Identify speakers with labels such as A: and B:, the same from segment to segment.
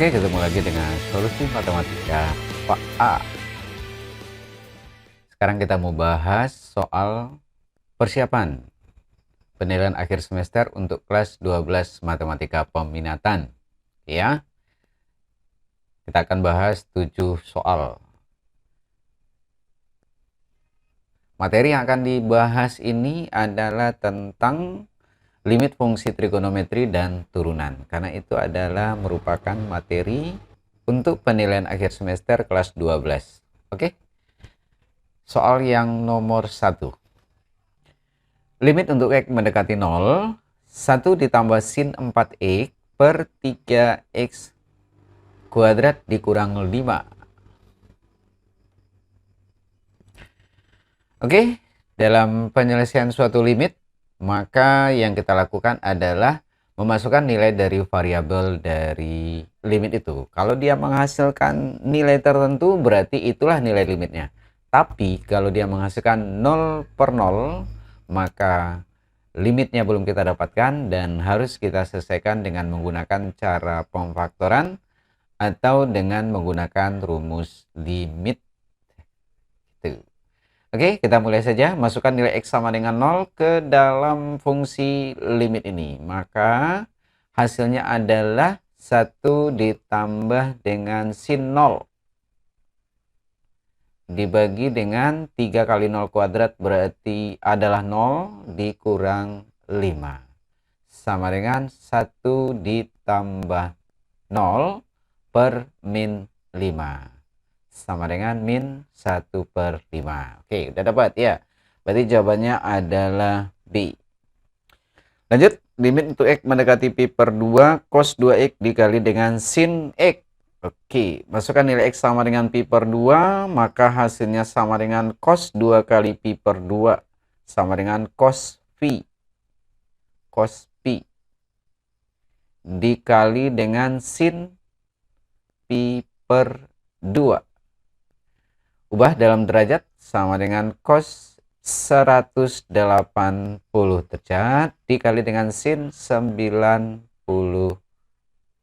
A: Oke, ketemu lagi dengan solusi matematika Pak A. Sekarang kita mau bahas soal persiapan penilaian akhir semester untuk kelas 12 matematika peminatan. Ya, kita akan bahas 7 soal. Materi yang akan dibahas ini adalah tentang limit fungsi trigonometri dan turunan, karena itu adalah merupakan materi untuk penilaian akhir semester kelas 12. Oke? Soal yang nomor 1. Limit untuk X mendekati 0, 1 ditambah sin 4X per 3X kuadrat dikurang 5. Oke, dalam penyelesaian suatu limit, maka yang kita lakukan adalah memasukkan nilai dari variabel dari limit itu. Kalau dia menghasilkan nilai tertentu, berarti itulah nilai limitnya. Tapi kalau dia menghasilkan 0 per 0, maka limitnya belum kita dapatkan dan harus kita selesaikan dengan menggunakan cara pemfaktoran atau dengan menggunakan rumus limit. Oke, kita mulai saja. Masukkan nilai X sama dengan 0 ke dalam fungsi limit ini. Maka hasilnya adalah 1 ditambah dengan sin 0 dibagi dengan 3 kali 0 kuadrat berarti adalah 0 dikurang 5. Sama dengan 1 ditambah 0 per min 5. Sama dengan min 1 per 5. Oke, udah dapat ya. Berarti jawabannya adalah B. Lanjut, limit untuk X mendekati pi per 2 cos 2X dikali dengan sin X. Oke, masukkan nilai X sama dengan pi per 2, maka hasilnya sama dengan cos 2 kali pi per 2 sama dengan cos pi. Cos pi dikali dengan sin pi per 2. Ubah dalam derajat sama dengan cos 180 derajat dikali dengan sin 90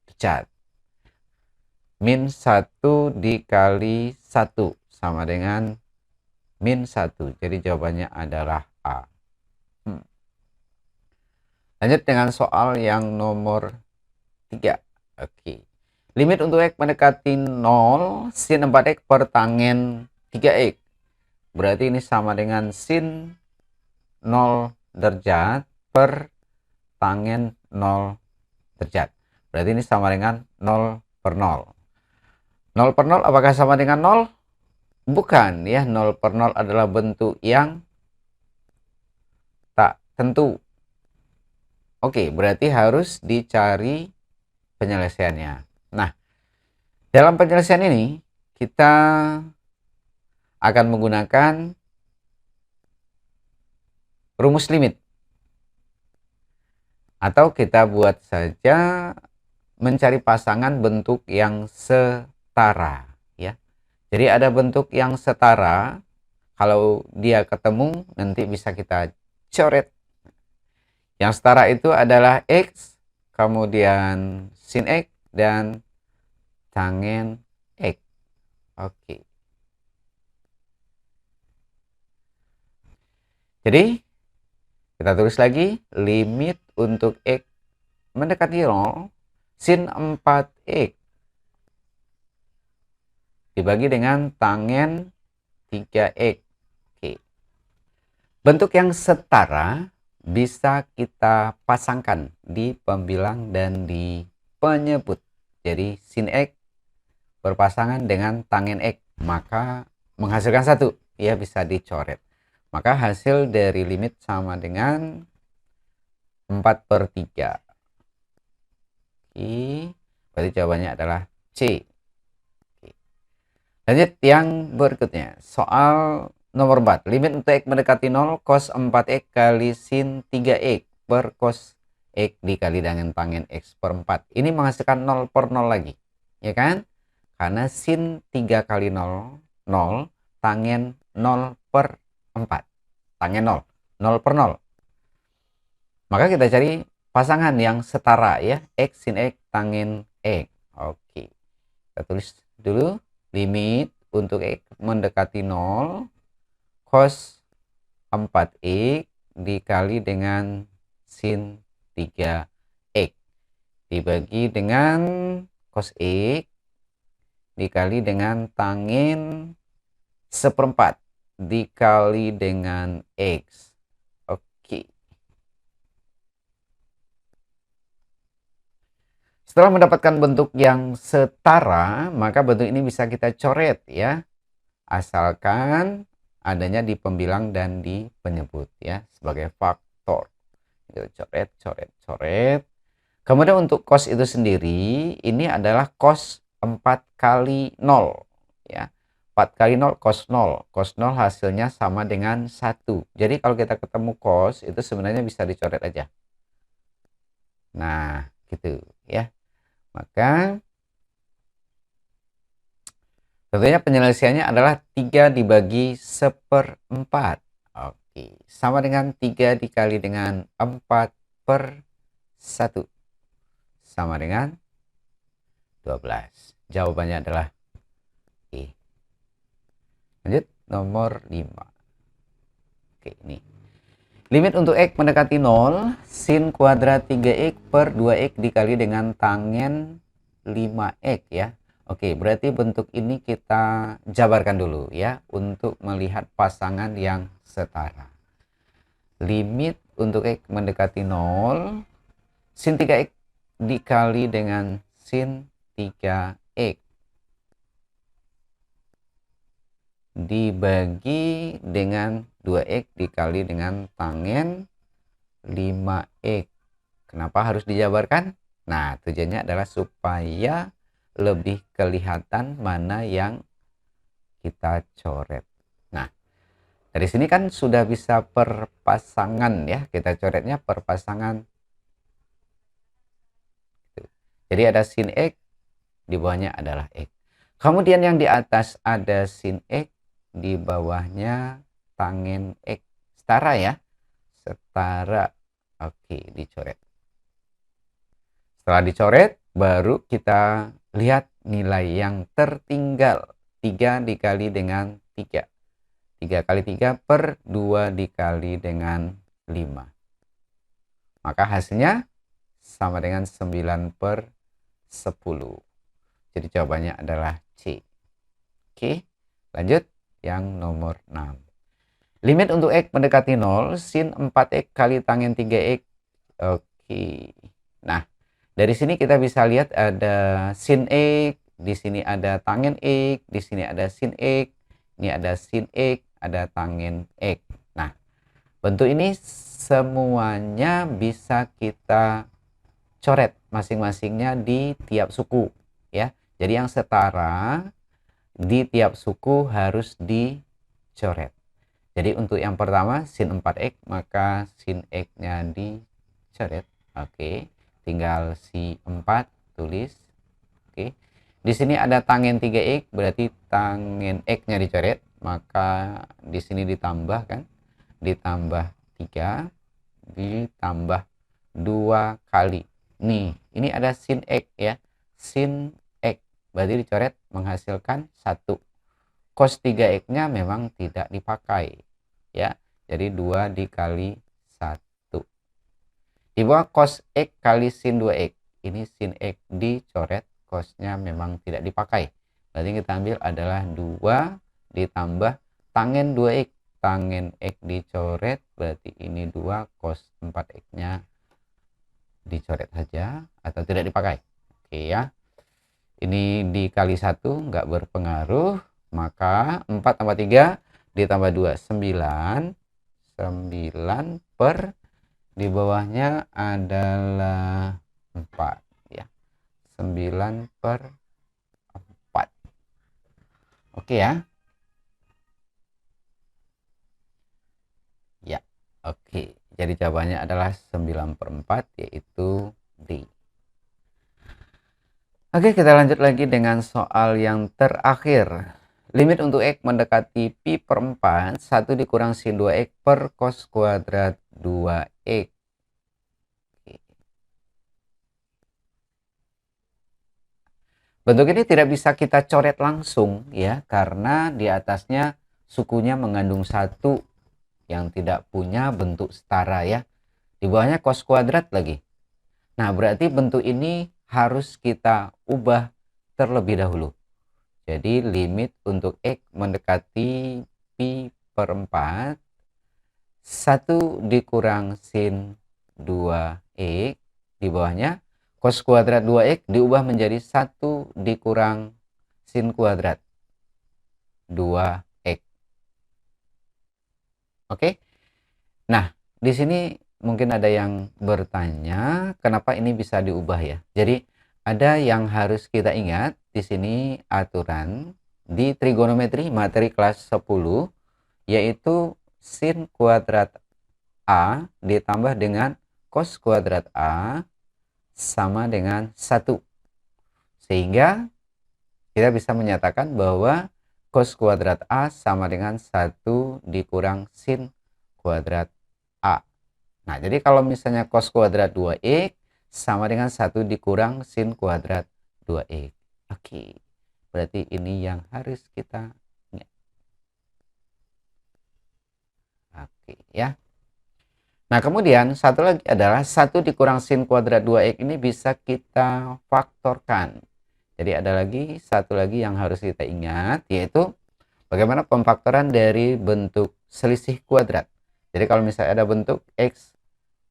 A: derajat. Min 1 dikali 1 sama dengan min 1. Jadi jawabannya adalah A. Lanjut dengan soal yang nomor 3. Oke. Limit untuk X mendekati 0, sin 4X per tangen 3X. Berarti ini sama dengan sin 0 derajat per tangen 0 derajat. Berarti ini sama dengan 0 per 0. 0 per 0 apakah sama dengan 0? Bukan ya, 0 per 0 adalah bentuk yang tak tentu. Oke, berarti harus dicari penyelesaiannya. Nah, dalam penyelesaian ini kita akan menggunakan rumus limit. Atau kita buat saja mencari pasangan bentuk yang setara. Ya. Jadi ada bentuk yang setara. Kalau dia ketemu, nanti bisa kita coret. Yang setara itu adalah X, kemudian sin X, dan tangen X. Oke. Jadi, kita tulis lagi, limit untuk X mendekati 0, sin 4X dibagi dengan tangen 3X. Oke. Bentuk yang setara bisa kita pasangkan di pembilang dan di penyebut. Jadi, sin X berpasangan dengan tangen X, maka menghasilkan 1. Ya, bisa dicoret. Maka hasil dari limit sama dengan 4 per 3. Oke, berarti jawabannya adalah C. Oke. Lanjut yang berikutnya. Soal nomor 4. Limit untuk X mendekati 0, cos 4X kali sin 3X per cos X dikali dengan tangen X per 4. Ini menghasilkan 0 per 0 lagi. Ya kan? Karena sin 3 kali 0, 0, tangen 0 per 4. Tangen 0, 0 per 0. Maka kita cari pasangan yang setara ya, X sin X tangen X. Oke, kita tulis dulu limit untuk X mendekati 0, cos 4X dikali dengan sin 3X dibagi dengan cos X dikali dengan tangin 1/4 dikali dengan X. Oke. Setelah mendapatkan bentuk yang setara, maka bentuk ini bisa kita coret ya. Asalkan adanya di pembilang dan di penyebut ya sebagai faktor. Kita coret, coret, coret. Kemudian untuk cos itu sendiri, ini adalah cos 4 kali 0 ya. 4 kali 0 cos 0. Cos 0 hasilnya sama dengan 1. Jadi kalau kita ketemu cos itu sebenarnya bisa dicoret aja. Nah, gitu ya. Maka tentunya penyelesaiannya adalah 3 dibagi 1/4. Oke, sama dengan 3 dikali dengan 4/1. Sama dengan 12. Jawabannya adalah E. Lanjut, nomor 5. Oke, ini. Limit untuk X mendekati 0, sin kuadrat 3X per 2X dikali dengan tangen 5X ya. Oke, berarti bentuk ini kita jabarkan dulu ya untuk melihat pasangan yang setara. Limit untuk X mendekati 0, sin 3X dikali dengan sin 3X dibagi dengan 2X dikali dengan tangen 5X. Kenapa harus dijabarkan? Nah, tujuannya adalah supaya lebih kelihatan mana yang kita coret. Nah, dari sini kan sudah bisa per pasangan ya. Kita coretnya per pasangan. Jadi ada sin X, di bawahnya adalah X. Kemudian yang di atas ada sin X, di bawahnya tangen X. Setara ya. Setara. Oke, dicoret. Setelah dicoret, baru kita lihat nilai yang tertinggal. 3 dikali dengan 3. 3 kali 3 per 2 dikali dengan 5. Maka hasilnya sama dengan 9/10. Jadi jawabannya adalah C. Oke, lanjut yang nomor 6. Limit untuk X mendekati 0, sin 4X kali tangen 3X. Oke. Nah, dari sini kita bisa lihat ada sin X, di sini ada tangen X, di sini ada sin X, ini ada sin X, ada tangen X. Nah, bentuk ini semuanya bisa kita coret masing-masingnya di tiap suku ya. Jadi yang setara di tiap suku harus dicoret. Jadi untuk yang pertama sin 4X, maka sin X-nya dicoret. Oke, tinggal si 4 tulis. Oke. Di sini ada tangen 3X, berarti tangen X-nya dicoret, maka di sini ditambah kan? Ditambah 3 ditambah 2 kali. Nih, ini ada sin X ya. Sin X berarti dicoret menghasilkan 1. Cos 3X-nya memang tidak dipakai ya. Jadi 2 dikali 1. Di bawah cos X kali sin 2X. Ini sin X dicoret, cosnya memang tidak dipakai. Berarti kita ambil adalah 2 ditambah tangen 2X. Tangen X dicoret, berarti ini 2, cos 4X-nya dicoret saja atau tidak dipakai. Oke ya. Ini dikali 1 nggak berpengaruh. Maka 4 tambah 3 ditambah 2, 9. 9 per di bawahnya adalah 4 ya. 9/4. Oke ya. Ya, oke. Jadi jawabannya adalah 9/4 yaitu D. Oke, kita lanjut lagi dengan soal yang terakhir. Limit untuk X mendekati pi per 4, 1 dikurang sin 2X per cos kuadrat 2X. Bentuk ini tidak bisa kita coret langsung ya, karena di atasnya sukunya mengandung 1 yang tidak punya bentuk setara ya. Di bawahnya cos kuadrat lagi. Nah, berarti bentuk ini harus kita ubah terlebih dahulu. Jadi limit untuk X mendekati pi per 4, 1 dikurang sin 2X, di bawahnya cos kuadrat 2X diubah menjadi 1 dikurang sin kuadrat 2X. Oke. Nah, di sini mungkin ada yang bertanya, kenapa ini bisa diubah ya? Jadi, ada yang harus kita ingat di sini aturan di trigonometri materi kelas 10, yaitu sin kuadrat A ditambah dengan cos kuadrat A sama dengan 1. Sehingga kita bisa menyatakan bahwa cos kuadrat A sama dengan 1 dikurang sin kuadrat A. Nah, jadi kalau misalnya cos kuadrat 2X sama dengan 1 dikurang sin kuadrat 2X. Oke, berarti ini yang harus kita ingat. Oke, ya. Nah, kemudian satu lagi adalah 1 dikurang sin kuadrat 2X ini bisa kita faktorkan. Jadi ada lagi satu lagi yang harus kita ingat, yaitu bagaimana pemfaktoran dari bentuk selisih kuadrat. Jadi kalau misalnya ada bentuk X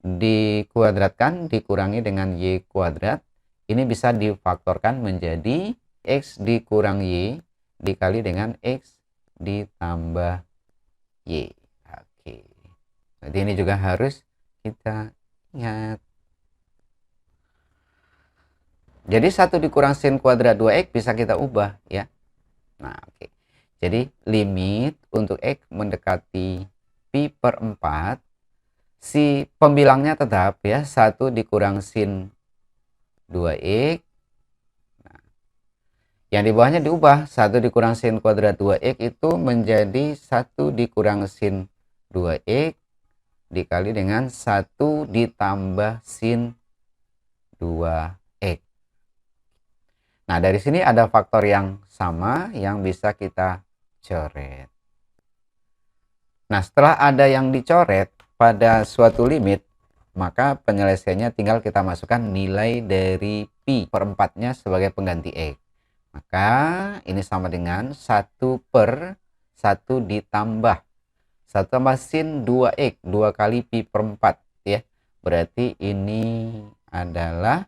A: dikuadratkan dikurangi dengan Y kuadrat, ini bisa difaktorkan menjadi X dikurang Y dikali dengan X ditambah Y. Oke. Jadi ini juga harus kita ingat. Jadi 1 dikurang sin kuadrat 2X bisa kita ubah ya. Nah, oke. Jadi limit untuk X mendekati pi per 4, si pembilangnya tetap ya, 1 dikurang sin 2X. Nah, yang di bawahnya diubah, 1 dikurang sin kuadrat 2X itu menjadi 1 dikurang sin 2X dikali dengan 1 ditambah sin 2X. Nah, dari sini ada faktor yang sama yang bisa kita coret. Nah, setelah ada yang dicoret pada suatu limit, maka penyelesaiannya tinggal kita masukkan nilai dari pi per 4-nya sebagai pengganti X. Maka ini sama dengan 1 per 1 ditambah 1 tambah sin 2X, 2 kali pi per 4 ya. Berarti ini adalah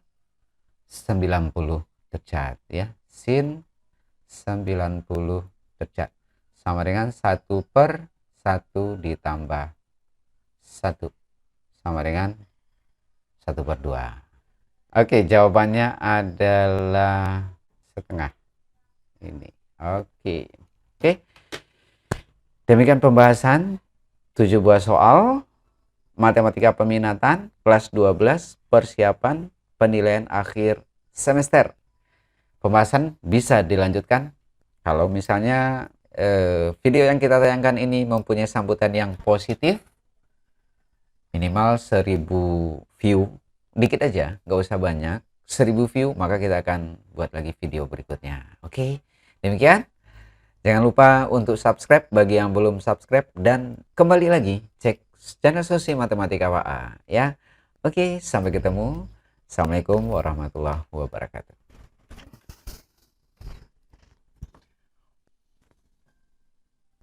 A: 90 derajat ya. Sin 90 derajat sama dengan 1 per 1 ditambah 1 sama dengan 1 per 2. Oke, jawabannya adalah setengah ini. Oke. Demikian pembahasan 7 buah soal matematika peminatan kelas 12 persiapan penilaian akhir semester. Pembahasan bisa dilanjutkan kalau misalnya video yang kita tayangkan ini mempunyai sambutan yang positif, minimal 1000 view, dikit aja, nggak usah banyak, 1000 view, maka kita akan buat lagi video berikutnya. Oke, demikian. Jangan lupa untuk subscribe bagi yang belum subscribe, dan kembali lagi cek channel Sosi Matematika Pak A ya. Oke, sampai ketemu. Assalamualaikum warahmatullahi wabarakatuh.